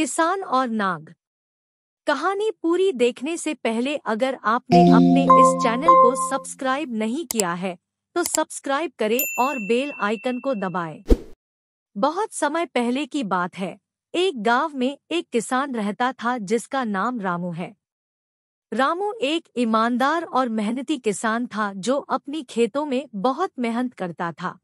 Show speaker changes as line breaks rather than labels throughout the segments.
किसान और नाग। कहानी पूरी देखने से पहले अगर आपने अपने इस चैनल को सब्सक्राइब नहीं किया है तो सब्सक्राइब करें और बेल आइकन को दबाएं। बहुत समय पहले की बात है। एक गांव में एक किसान रहता था जिसका नाम रामू है। रामू एक ईमानदार और मेहनती किसान था जो अपनी खेतों में बहुत मेहनत करता था।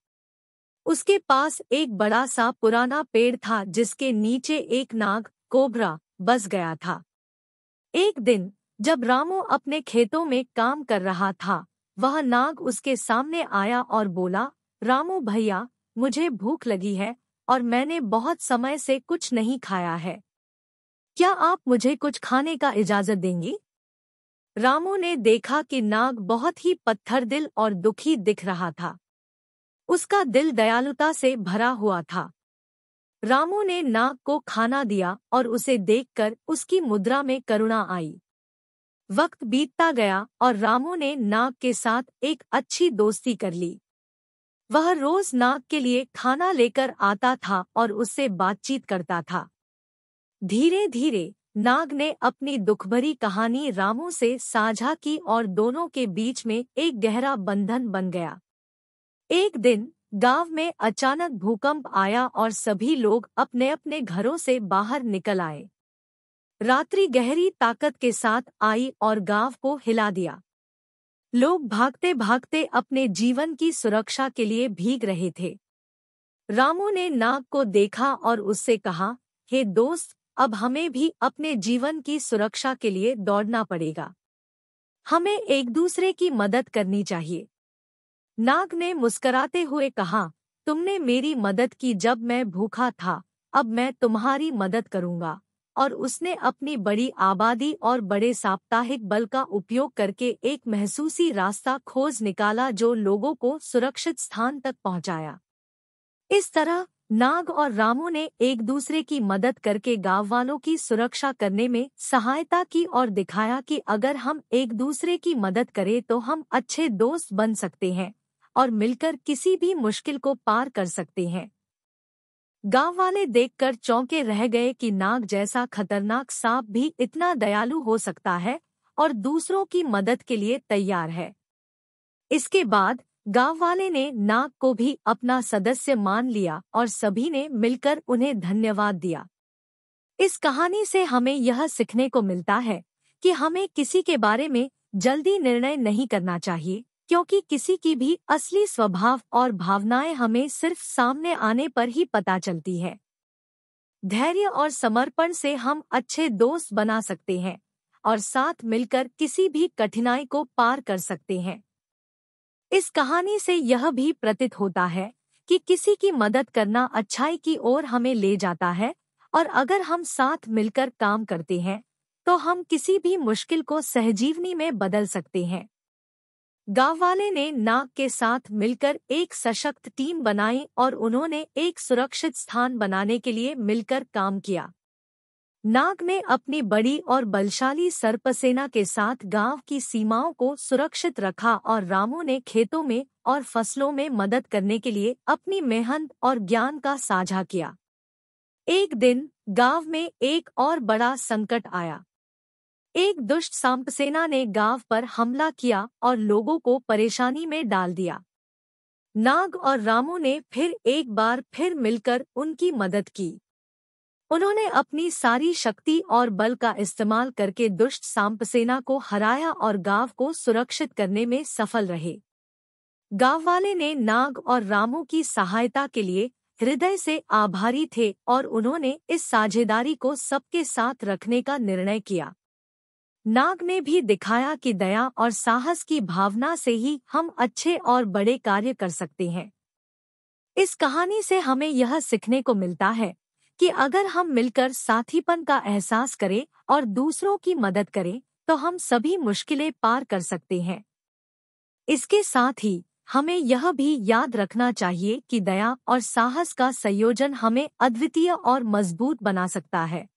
उसके पास एक बड़ा सा पुराना पेड़ था जिसके नीचे एक नाग कोबरा बस गया था। एक दिन जब रामू अपने खेतों में काम कर रहा था, वह नाग उसके सामने आया और बोला, रामू भैया, मुझे भूख लगी है और मैंने बहुत समय से कुछ नहीं खाया है। क्या आप मुझे कुछ खाने का इजाजत देंगी? रामू ने देखा कि नाग बहुत ही पत्थर दिल और दुखी दिख रहा था। उसका दिल दयालुता से भरा हुआ था। रामू ने नाग को खाना दिया और उसे देखकर उसकी मुद्रा में करुणा आई। वक्त बीतता गया और रामू ने नाग के साथ एक अच्छी दोस्ती कर ली। वह रोज नाग के लिए खाना लेकर आता था और उससे बातचीत करता था। धीरे धीरे नाग ने अपनी दुखभरी कहानी रामू से साझा की और दोनों के बीच में एक गहरा बंधन बन गया। एक दिन गांव में अचानक भूकंप आया और सभी लोग अपने अपने घरों से बाहर निकल आए। रात्रि गहरी ताकत के साथ आई और गांव को हिला दिया। लोग भागते भागते अपने जीवन की सुरक्षा के लिए भीग रहे थे। रामू ने नाग को देखा और उससे कहा, हे दोस्त, अब हमें भी अपने जीवन की सुरक्षा के लिए दौड़ना पड़ेगा। हमें एक दूसरे की मदद करनी चाहिए। नाग ने मुस्कराते हुए कहा, तुमने मेरी मदद की जब मैं भूखा था, अब मैं तुम्हारी मदद करूंगा। और उसने अपनी बड़ी आबादी और बड़े साप्ताहिक बल का उपयोग करके एक महसूसी रास्ता खोज निकाला जो लोगों को सुरक्षित स्थान तक पहुंचाया। इस तरह नाग और रामू ने एक दूसरे की मदद करके गांव वालों की सुरक्षा करने में सहायता की और दिखाया कि अगर हम एक दूसरे की मदद करें तो हम अच्छे दोस्त बन सकते हैं और मिलकर किसी भी मुश्किल को पार कर सकते हैं। गांव वाले देखकर चौंके रह गए कि नाग जैसा खतरनाक सांप भी इतना दयालु हो सकता है और दूसरों की मदद के लिए तैयार है। इसके बाद गांव वाले ने नाग को भी अपना सदस्य मान लिया और सभी ने मिलकर उन्हें धन्यवाद दिया। इस कहानी से हमें यह सीखने को मिलता है कि हमें किसी के बारे में जल्दी निर्णय नहीं करना चाहिए, क्योंकि किसी की भी असली स्वभाव और भावनाएं हमें सिर्फ सामने आने पर ही पता चलती है। धैर्य और समर्पण से हम अच्छे दोस्त बना सकते हैं और साथ मिलकर किसी भी कठिनाई को पार कर सकते हैं। इस कहानी से यह भी प्रतीत होता है कि किसी की मदद करना अच्छाई की ओर हमें ले जाता है और अगर हम साथ मिलकर काम करते हैं तो हम किसी भी मुश्किल को सहजीवनी में बदल सकते हैं। गांव वाले ने नाग के साथ मिलकर एक सशक्त टीम बनाई और उन्होंने एक सुरक्षित स्थान बनाने के लिए मिलकर काम किया। नाग ने अपनी बड़ी और बलशाली सर्पसेना के साथ गांव की सीमाओं को सुरक्षित रखा और रामू ने खेतों में और फसलों में मदद करने के लिए अपनी मेहनत और ज्ञान का साझा किया। एक दिन गांव में एक और बड़ा संकट आया। एक दुष्ट सांपसेना ने गांव पर हमला किया और लोगों को परेशानी में डाल दिया। नाग और रामू ने फिर एक बार फिर मिलकर उनकी मदद की। उन्होंने अपनी सारी शक्ति और बल का इस्तेमाल करके दुष्ट सांपसेना को हराया और गांव को सुरक्षित करने में सफल रहे। गांव वाले ने नाग और रामू की सहायता के लिए हृदय से आभारी थे और उन्होंने इस साझेदारी को सबके साथ रखने का निर्णय किया। नाग ने भी दिखाया कि दया और साहस की भावना से ही हम अच्छे और बड़े कार्य कर सकते हैं। इस कहानी से हमें यह सीखने को मिलता है कि अगर हम मिलकर साथीपन का एहसास करें और दूसरों की मदद करें तो हम सभी मुश्किलें पार कर सकते हैं। इसके साथ ही हमें यह भी याद रखना चाहिए कि दया और साहस का संयोजन हमें अद्वितीय और मजबूत बना सकता है।